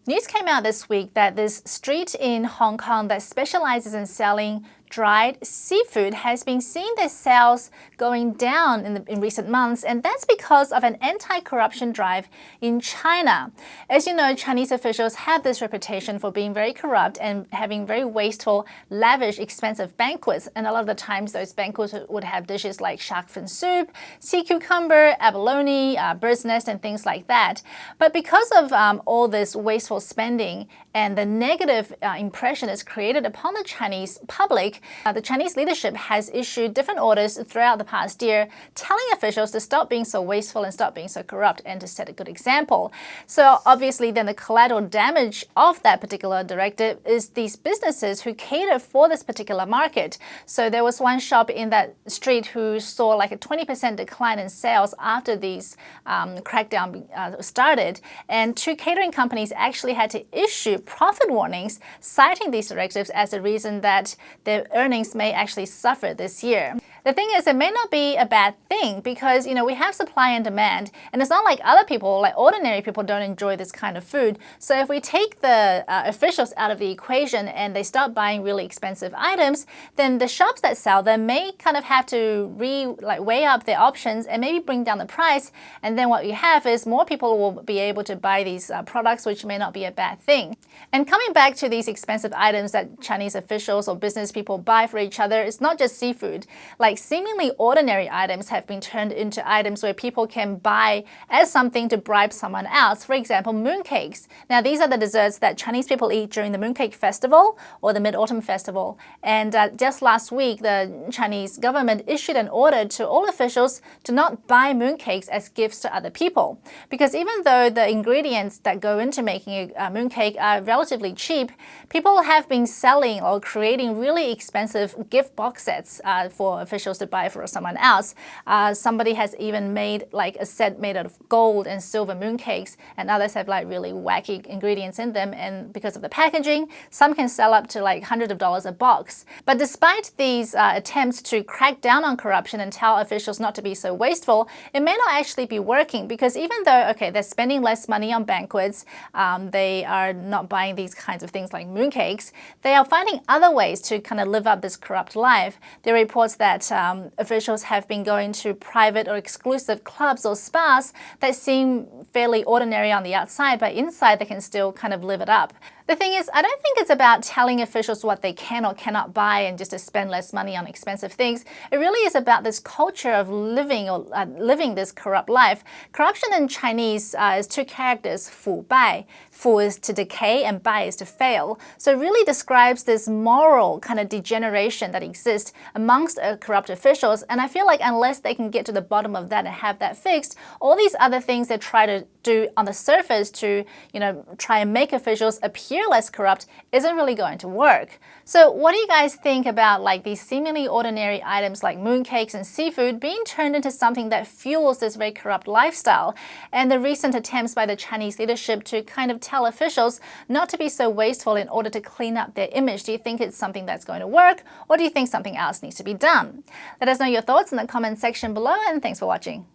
News came out this week that this street in Hong Kong that specializes in selling dried seafood has been seeing their sales going down in recent months, and that's because of an anti-corruption drive in China. As you know, Chinese officials have this reputation for being very corrupt and having very wasteful, lavish, expensive banquets, and a lot of the times those banquets would have dishes like shark fin soup, sea cucumber, abalone, bird's nest, and things like that. But because of all this wasteful spending and the negative impression it's created upon the Chinese public, the Chinese leadership has issued different orders throughout the past year telling officials to stop being so wasteful and stop being so corrupt and to set a good example. So obviously then the collateral damage of that particular directive is these businesses who cater for this particular market. So there was one shop in that street who saw like a 20% decline in sales after these crackdown started, and two catering companies actually had to issue profit warnings citing these directives as a reason that their earnings may actually suffer this year. The thing is, it may not be a bad thing because, we have supply and demand, and it's not like other people, like ordinary people, don't enjoy this kind of food. So if we take the officials out of the equation and they stop buying really expensive items, then the shops that sell them may kind of have to weigh up their options and maybe bring down the price. And then what you have is more people will be able to buy these products, which may not be a bad thing. And coming back to these expensive items that Chinese officials or business people buy for each other, it's not just seafood. Like seemingly ordinary items have been turned into items where people can buy as something to bribe someone else. For example, mooncakes. Now these are the desserts that Chinese people eat during the Mooncake Festival or the Mid-Autumn Festival. And just last week, the Chinese government issued an order to all officials to not buy mooncakes as gifts to other people. Because even though the ingredients that go into making a mooncake are relatively cheap, people have been selling or creating really expensive gift box sets for officials to buy for someone else. Somebody has even made like a set made out of gold and silver mooncakes, and others have like really wacky ingredients in them, and because of the packaging, some can sell up to like hundreds of dollars a box. But despite these attempts to crack down on corruption and tell officials not to be so wasteful, it may not actually be working, because even though, okay, they're spending less money on banquets, they are not buying these kinds of things like mooncakes, they are finding other ways to kind of live up this corrupt life. There are reports that officials have been going to private or exclusive clubs or spas that seem fairly ordinary on the outside, but inside they can still kind of live it up. The thing is, I don't think it's about telling officials what they can or cannot buy and just to spend less money on expensive things. It really is about this culture of living this corrupt life. Corruption in Chinese is two characters, fu bai. Fu is to decay and bai is to fail. So it really describes this moral kind of degeneration that exists amongst corrupt officials. And I feel like unless they can get to the bottom of that and have that fixed, all these other things they try to do on the surface to, try and make officials appear less corrupt isn't really going to work. So what do you guys think about like these seemingly ordinary items like mooncakes and seafood being turned into something that fuels this very corrupt lifestyle? And the recent attempts by the Chinese leadership to kind of tell officials not to be so wasteful in order to clean up their image. Do you think it's something that's going to work, or do you think something else needs to be done? Let us know your thoughts in the comment section below, and thanks for watching.